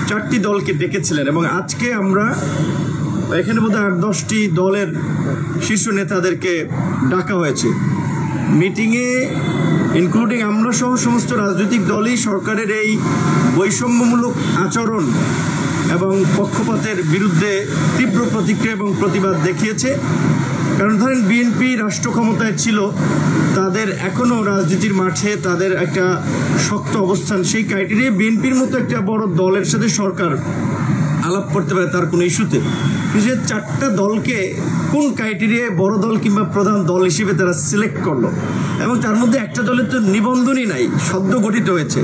4টি দলকে ডেকেছিলেন এবং আজকে আমরা এখানে বোধহয় 8-10টি দলের শীর্ষ নেতাদেরকে ডাকা হয়েছে মিটিংয়ে, ইনক্লুডিং আমরা সহ সমস্ত রাজনৈতিক দলই সরকারের এই বৈষম্যমূলক আচরণ এবং পক্ষপাতের বিরুদ্ধে তীব্র প্রতিক্রিয়া এবং প্রতিবাদ দেখিয়েছে। কারণ ধরেন বিএনপি রাষ্ট্র ক্ষমতায় ছিল, তাদের এখনও রাজনীতির মাঠে তাদের একটা শক্ত অবস্থান, সেই ক্রাইটেরিয়া বিএনপির মতো একটা বড় দলের সাথে সরকার আলাপ করতে পারে তার কোনো ইস্যুতে। যে 4টা দলকে কোন ক্রাইটেরিয়ায় বড় দল কিংবা প্রধান দল হিসেবে তারা সিলেক্ট করলো এবং তার মধ্যে একটা দলের তো নিবন্ধনই নাই, সদ্য গঠিত হয়েছে।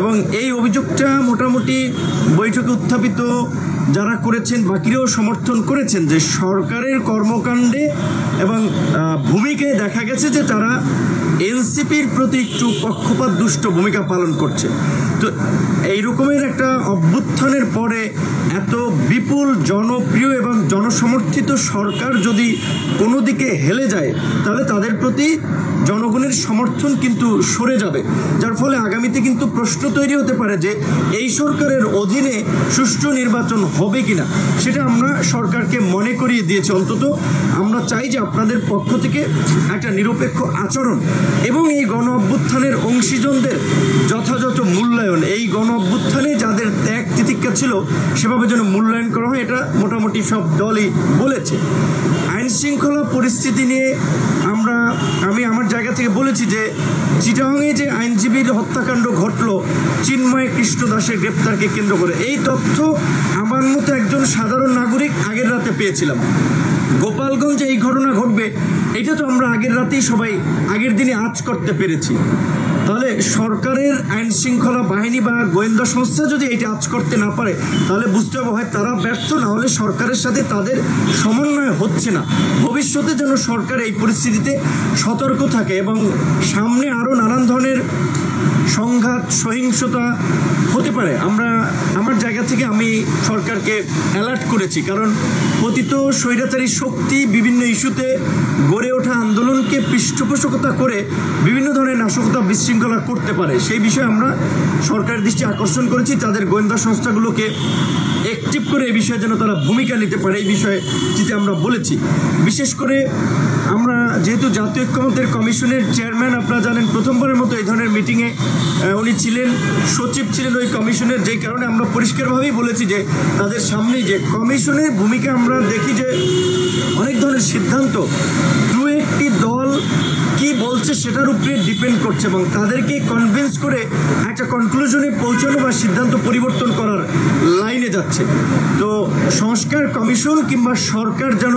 এবং এই অভিযোগটা মোটামুটি বৈঠকে উত্থাপিত যারা করেছেন বাকিরাও সমর্থন করেছেন যে সরকারের কর্মকাণ্ডে এবং ভূমিকায় দেখা গেছে যে তারা এনসিপির প্রতি একটু পক্ষপাত দুষ্ট ভূমিকা পালন করছে। তো এই রকমের একটা অভ্যুত্থানের পরে এত বিপুল জনপ্রিয় এবং জনসমর্থিত সরকার যদি কোনো দিকে হেলে যায় তাহলে তাদের প্রতি জনগণের সমর্থন কিন্তু সরে যাবে, যার ফলে আগামীতে কিন্তু প্রশ্ন তৈরি হতে পারে যে এই সরকারের অধীনে সুষ্ঠু নির্বাচন হবে কিনা। সেটা আমরা সরকারকে মনে করিয়ে দিয়েছি। অন্তত আমরা চাই যে আপনাদের পক্ষ থেকে একটা নিরপেক্ষ আচরণ এবং এই গণ অভ্যুত্থানের অংশীজনদের যথাযথ মূল্যায়ন, এই গণ অভ্যুত্থানে যাদের ত্যাগ তিতিক্ষা ছিল সেভাবে যেন মূল্যায়ন করা হয়, এটা মোটামুটি সব দলই বলেছে। আইন শৃঙ্খলা পরিস্থিতি নিয়ে আমি আমার জায়গা থেকে বলেছি যে চিটাগাংয়ে যে আইনজীবীর হত্যাকাণ্ড ঘটলো চিন্ময় কৃষ্ণ দাসের গ্রেপ্তারকে কেন্দ্র করে, এই তথ্য আমার মতো একজন সাধারণ নাগরিক আগের রাতে পেয়েছিলাম। গোপালগঞ্জে এই ঘটনা ঘটবে এটা তো আমরা আগের রাতেই সবাই আগের দিনে আঁচ করতে পেরেছি। তাহলে সরকারের আইন শৃঙ্খলা বাহিনী বা গোয়েন্দা সংস্থা যদি এটা আঁচ করতে না পারে তাহলে বুঝতে হবে হয় তারা ব্যর্থ, না হলে সরকারের সাথে তাদের সমন্বয় হচ্ছে না। ভবিষ্যতে যেন সরকার এই পরিস্থিতিতে সতর্ক থাকে এবং সামনে আরও নানান ধরনের সংঘাত সহিংসতা হতে পারে। আমার জায়গা থেকে আমি সরকারকে অ্যালার্ট করেছি, কারণ পতিত স্বৈরাচারী শক্তি বিভিন্ন ইস্যুতে গড়ে ওঠা আন্দোলনকে পৃষ্ঠপোষকতা করে বিভিন্ন ধরনের নাশকতা বিশৃঙ্খলা করতে পারে। সেই বিষয়ে আমরা সরকারের দৃষ্টি আকর্ষণ করেছি, তাদের গোয়েন্দা সংস্থাগুলোকে অ্যাক্টিভ করে এই বিষয়ে যেন তারা ভূমিকা নিতে পারে এই বিষয়ে যেটা আমরা বলেছি। বিশেষ করে আমরা যেহেতু জাতীয় ঐক্যমত্যের কমিশনের চেয়ারম্যান, আপনারা জানেন প্রথমবারের মতো এই ধরনের মিটিংয়ে উনি ছিলেন, সচিব ছিলেন ওই কমিশনের, যেই কারণে আমরা পরিষ্কারভাবেই বলেছি যে তাদের সামনে যে কমিশনের ভূমিকা আমরা দেখি যে অনেক ধরনের সিদ্ধান্ত দু একটি দল কি বলছে সেটার উপরে ডিপেন্ড করছে এবং তাদেরকে কনভিন্স করে একটা কনক্লুশনে পৌঁছানো বা সিদ্ধান্ত পরিবর্তন করার লাইনে যাচ্ছে। তো সংস্কার কমিশন কিংবা সরকার যেন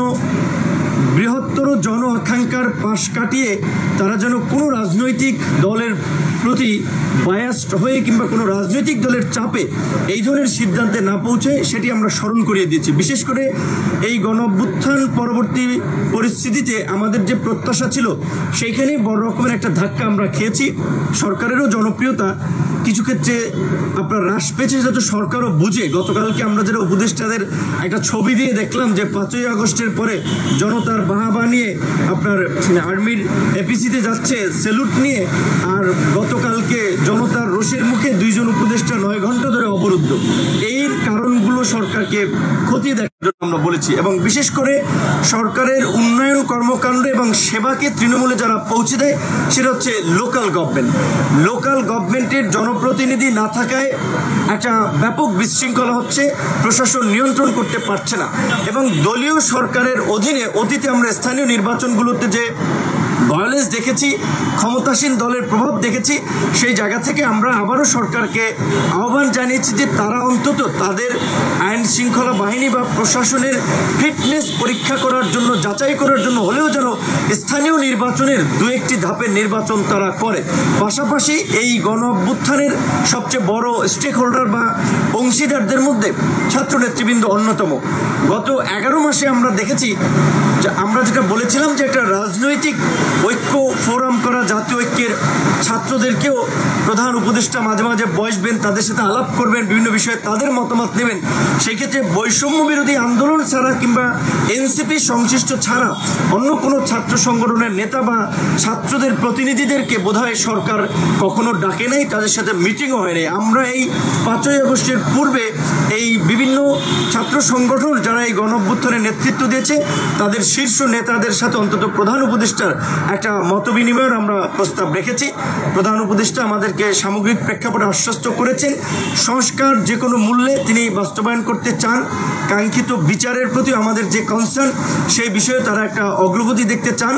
বৃহত্তর জন আকাঙ্ক্ষার পাশ কাটিয়ে তারা যেন কোনো রাজনৈতিক দলের প্রতি বায়াসড হয়ে কিংবা কোনো রাজনৈতিক দলের চাপে এই ধরনের সিদ্ধান্তে না পৌঁছে সেটি আমরা স্মরণ করিয়ে দিয়েছি। বিশেষ করে এই গণ অভ্যুত্থান পরবর্তী পরিস্থিতিতে আমাদের যে প্রত্যাশা ছিল সেইখানেই বড় রকমের একটা ধাক্কা আমরা খেয়েছি। সরকারেরও জনপ্রিয়তা কিছু ক্ষেত্রে আপনার হ্রাস পেয়েছে, সেটা তো সরকারও বুঝে। গতকালকে আমরা যারা উপদেষ্টাদের একটা ছবি দিয়ে দেখলাম যে 5ই আগস্টের পরে জনতার বাহাবা নিয়ে আপনার আর্মির এপিসিতে যাচ্ছে সেলুট নিয়ে, আর গতকালকে জনতার রোষের মুখে 2 জন উপদেষ্টা 9 ঘন্টা ধরে অবরুদ্ধ। এই কারণগুলো সরকারকে খতিয়ে দেখার জন্য আমরা বলেছি এবং বিশেষ করে সরকারের উন্নয়ন কর্মকাণ্ড এবং সেবাকে তৃণমূলে যারা পৌঁছে দেয় সেটা হচ্ছে লোকাল গভর্নমেন্ট। লোকাল গভর্নমেন্টের জনপ্রতিনিধি না থাকায় একটা ব্যাপক বিশৃঙ্খলা হচ্ছে, প্রশাসন নিয়ন্ত্রণ করতে পারছে না এবং দলীয় সরকারের অধীনে অতীতে আমরা স্থানীয় নির্বাচনগুলোতে যে ভায়োলেন্স দেখেছি, ক্ষমতাসীন দলের প্রভাব দেখেছি, সেই জায়গা থেকে আমরা আবারও সরকারকে আহ্বান জানিয়েছি যে তারা অন্তত তাদের আইন শৃঙ্খলা বাহিনী বা প্রশাসনের ফিটনেস পরীক্ষা করার জন্য, যাচাই করার জন্য হলেও যেন স্থানীয় নির্বাচনের 2-1টি ধাপের নির্বাচন তারা করে। পাশাপাশি এই গণ অভ্যুত্থানের সবচেয়ে বড় স্টেক হোল্ডার বা অংশীদারদের মধ্যে ছাত্র নেতৃবৃন্দ অন্যতম। গত 11 মাসে আমরা দেখেছি যে আমরা যেটা বলেছিলাম যে একটা রাজনৈতিক ঐক্য ফোরাম করা, জাতীয় ঐক্যের ছাত্রদেরকেও প্রধান উপদেষ্টা মাঝে মাঝে বসবেন, তাদের সাথে আলাপ করবেন, বিভিন্ন বিষয়ে তাদের মতামত নেবেন। সেই ক্ষেত্রে বৈষম্য বিরোধী আন্দোলন ছাড়া কিংবা এনসিপি সংশ্লিষ্ট ছাড়া অন্য কোনো ছাত্র সংগঠনের নেতা বা ছাত্রদের প্রতিনিধিদেরকে বোধহয় সরকার কখনো ডাকে নাই, তাদের সাথে মিটিংও হয়নি। আমরা এই 5ই আগস্টের পূর্বে এই বিভিন্ন ছাত্র সংগঠন যারা এই গণঅভ্যুত্থানের নেতৃত্ব দিয়েছে তাদের শীর্ষ নেতাদের সাথে অন্তত প্রধান উপদেষ্টার একটা মতবিনিময়ের আমরা প্রস্তাব রেখেছি। প্রধান উপদেষ্টা আমাদেরকে সামগ্রিক প্রেক্ষাপটে আশ্বস্ত করেছেন সংস্কার যে কোনো মূল্যে তিনি বাস্তবায়ন করতে চান। কাঙ্ক্ষিত বিচারের প্রতি আমাদের যে কনসার্ন সেই বিষয়ে তারা একটা অগ্রগতি দেখতে চান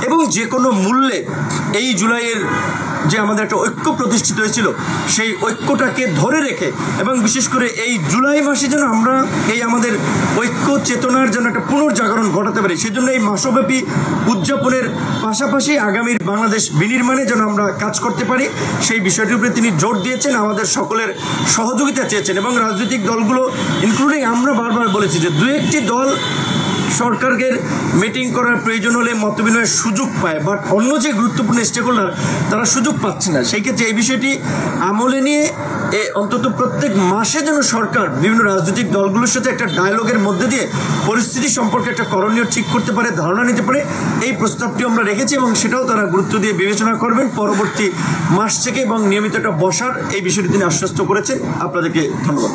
এবং যে কোনো মূল্যে এই জুলাইয়ের যে আমাদের একটা ঐক্য প্রতিষ্ঠিত হয়েছিল সেই ঐক্যটাকে ধরে রেখে এবং বিশেষ করে এই জুলাই মাসে যেন আমরা এই আমাদের ঐক্য চেতনার জন্য একটা পুনর্জাগরণ ঘটাতে পারি, সেজন্য এই মাসব্যাপী উদযাপনের পাশাপাশি আগামীর বাংলাদেশ বিনির্মাণে যেন আমরা কাজ করতে পারি সেই বিষয়টির উপরে তিনি জোর দিয়েছেন, আমাদের সকলের সহযোগিতা চেয়েছেন। এবং রাজনৈতিক দলগুলো ইনক্লুডিং আমরা বারবার বলেছি যে 2-1টি দল সরকারকে মিটিং করার প্রয়োজন হলে মতবিনিময়ের সুযোগ পায়, বাট অন্য যে গুরুত্বপূর্ণ স্টেক হোল্ডার তারা সুযোগ পাচ্ছে না। সেই ক্ষেত্রে এই বিষয়টি আমলে নিয়ে অন্তত প্রত্যেক মাসে যেন সরকার বিভিন্ন রাজনৈতিক দলগুলোর সাথে একটা ডায়ালগের মধ্যে দিয়ে পরিস্থিতি সম্পর্কে একটা করণীয় ঠিক করতে পারে, ধারণা নিতে পারে, এই প্রস্তাবটি আমরা রেখেছি এবং সেটাও তারা গুরুত্ব দিয়ে বিবেচনা করবেন পরবর্তী মাস থেকে এবং নিয়মিত একটা বসার এই বিষয়টি তিনি আশ্বস্ত করেছেন। আপনাদেরকে ধন্যবাদ।